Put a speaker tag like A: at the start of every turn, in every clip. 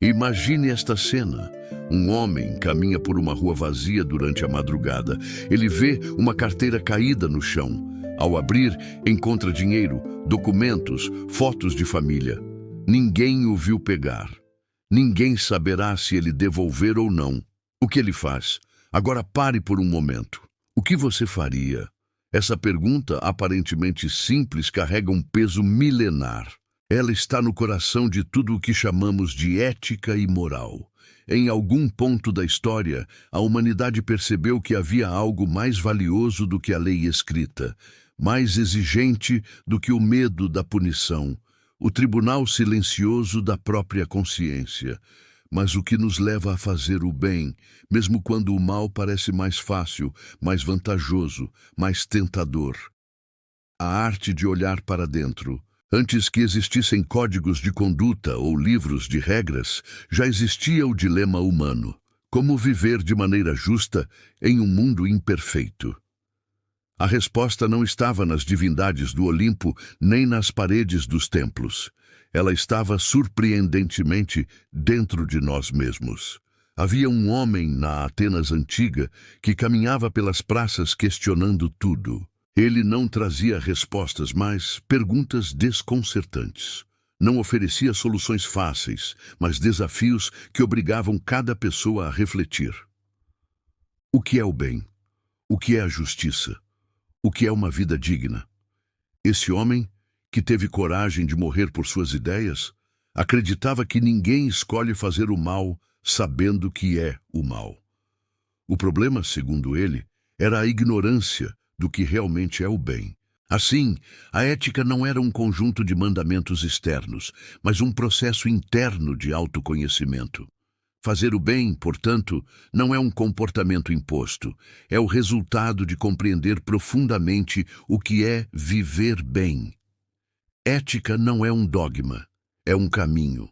A: Imagine esta cena. Um homem caminha por uma rua vazia durante a madrugada. Ele vê uma carteira caída no chão. Ao abrir, encontra dinheiro, documentos, fotos de família. Ninguém o viu pegar. Ninguém saberá se ele devolver ou não. O que ele faz? Agora pare por um momento. O que você faria? Essa pergunta, aparentemente simples, carrega um peso milenar. Ela está no coração de tudo o que chamamos de ética e moral. Em algum ponto da história, a humanidade percebeu que havia algo mais valioso do que a lei escrita, mais exigente do que o medo da punição, o tribunal silencioso da própria consciência. Mas o que nos leva a fazer o bem, mesmo quando o mal parece mais fácil, mais vantajoso, mais tentador? A arte de olhar para dentro. Antes que existissem códigos de conduta ou livros de regras, já existia o dilema humano: como viver de maneira justa em um mundo imperfeito? A resposta não estava nas divindades do Olimpo nem nas paredes dos templos. Ela estava surpreendentemente dentro de nós mesmos. Havia um homem na Atenas antiga que caminhava pelas praças questionando tudo. Ele não trazia respostas, mas perguntas desconcertantes. Não oferecia soluções fáceis, mas desafios que obrigavam cada pessoa a refletir. O que é o bem? O que é a justiça? O que é uma vida digna? Esse homem, que teve coragem de morrer por suas ideias, acreditava que ninguém escolhe fazer o mal sabendo que é o mal. O problema, segundo ele, era a ignorância do que realmente é o bem. Assim, a ética não era um conjunto de mandamentos externos, mas um processo interno de autoconhecimento. Fazer o bem, portanto, não é um comportamento imposto, é o resultado de compreender profundamente o que é viver bem. Ética não é um dogma, é um caminho.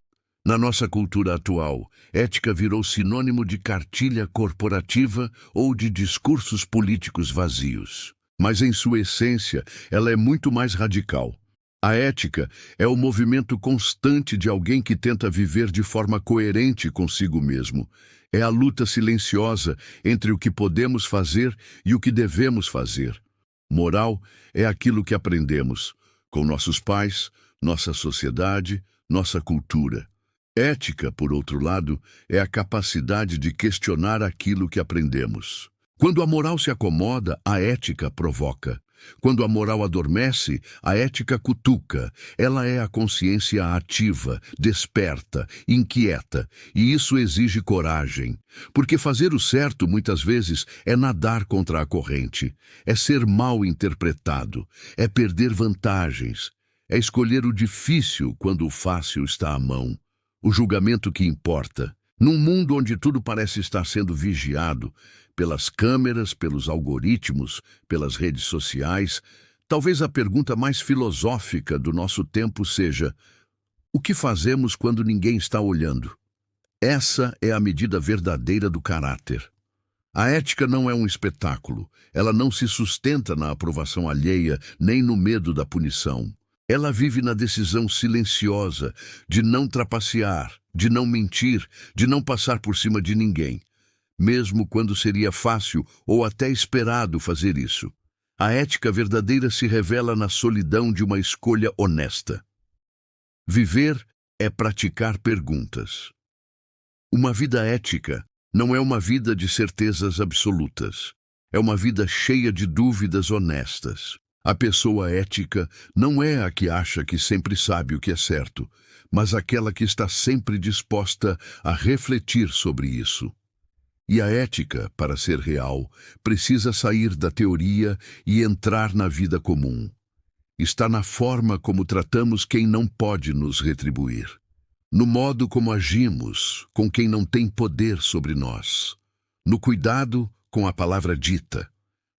A: Na nossa cultura atual, ética virou sinônimo de cartilha corporativa ou de discursos políticos vazios. Mas em sua essência, ela é muito mais radical. A ética é o movimento constante de alguém que tenta viver de forma coerente consigo mesmo. É a luta silenciosa entre o que podemos fazer e o que devemos fazer. Moral é aquilo que aprendemos com nossos pais, nossa sociedade, nossa cultura. Ética, por outro lado, é a capacidade de questionar aquilo que aprendemos. Quando a moral se acomoda, a ética provoca. Quando a moral adormece, a ética cutuca. Ela é a consciência ativa, desperta, inquieta, e isso exige coragem. Porque fazer o certo, muitas vezes, é nadar contra a corrente, é ser mal interpretado, é perder vantagens, é escolher o difícil quando o fácil está à mão. O julgamento que importa. Num mundo onde tudo parece estar sendo vigiado pelas câmeras, pelos algoritmos, pelas redes sociais, talvez a pergunta mais filosófica do nosso tempo seja: o que fazemos quando ninguém está olhando? Essa é a medida verdadeira do caráter. A ética não é um espetáculo. Ela não se sustenta na aprovação alheia, nem no medo da punição. Ela vive na decisão silenciosa de não trapacear, de não mentir, de não passar por cima de ninguém, mesmo quando seria fácil ou até esperado fazer isso. A ética verdadeira se revela na solidão de uma escolha honesta. Viver é praticar perguntas. Uma vida ética não é uma vida de certezas absolutas. É uma vida cheia de dúvidas honestas. A pessoa ética não é a que acha que sempre sabe o que é certo, mas aquela que está sempre disposta a refletir sobre isso. E a ética, para ser real, precisa sair da teoria e entrar na vida comum. Está na forma como tratamos quem não pode nos retribuir, no modo como agimos com quem não tem poder sobre nós, no cuidado com a palavra dita,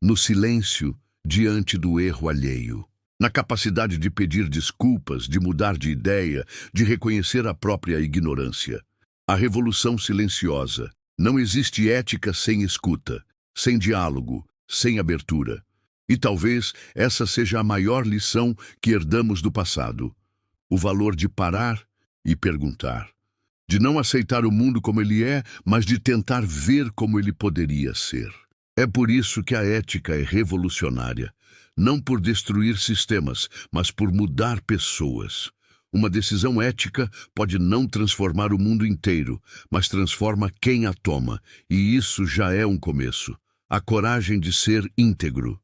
A: no silêncio diante do erro alheio, na capacidade de pedir desculpas, de mudar de ideia, de reconhecer a própria ignorância. A revolução silenciosa. Não existe ética sem escuta, sem diálogo, sem abertura. E talvez essa seja a maior lição que herdamos do passado: o valor de parar e perguntar, de não aceitar o mundo como ele é, mas de tentar ver como ele poderia ser. É por isso que a ética é revolucionária, não por destruir sistemas, mas por mudar pessoas. Uma decisão ética pode não transformar o mundo inteiro, mas transforma quem a toma, e isso já é um começo. A coragem de ser íntegro.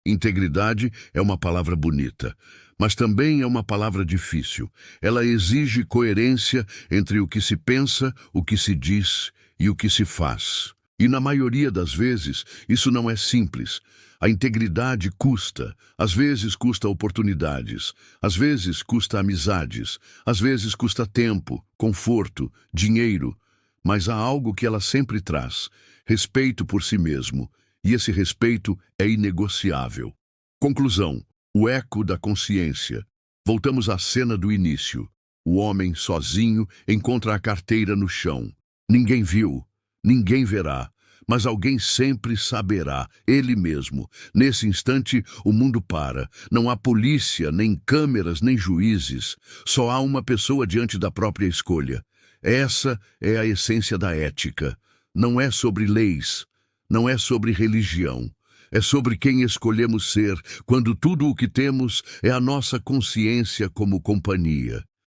A: Integridade é uma palavra bonita, mas também é uma palavra difícil. Ela exige coerência entre o que se pensa, o que se diz e o que se faz. E na maioria das vezes, isso não é simples. A integridade custa. Às vezes custa oportunidades, às vezes custa amizades, às vezes custa tempo, conforto, dinheiro. Mas há algo que ela sempre traz: respeito por si mesmo. E esse respeito é inegociável. Conclusão: o eco da consciência. Voltamos à cena do início. O homem, sozinho, encontra a carteira no chão. Ninguém viu, ninguém verá, mas alguém sempre saberá, ele mesmo. Nesse instante, o mundo para. Não há polícia, nem câmeras, nem juízes. Só há uma pessoa diante da própria escolha. Essa é a essência da ética. Não é sobre leis. Não é sobre religião, é sobre quem escolhemos ser quando tudo o que temos é a nossa consciência como companhia.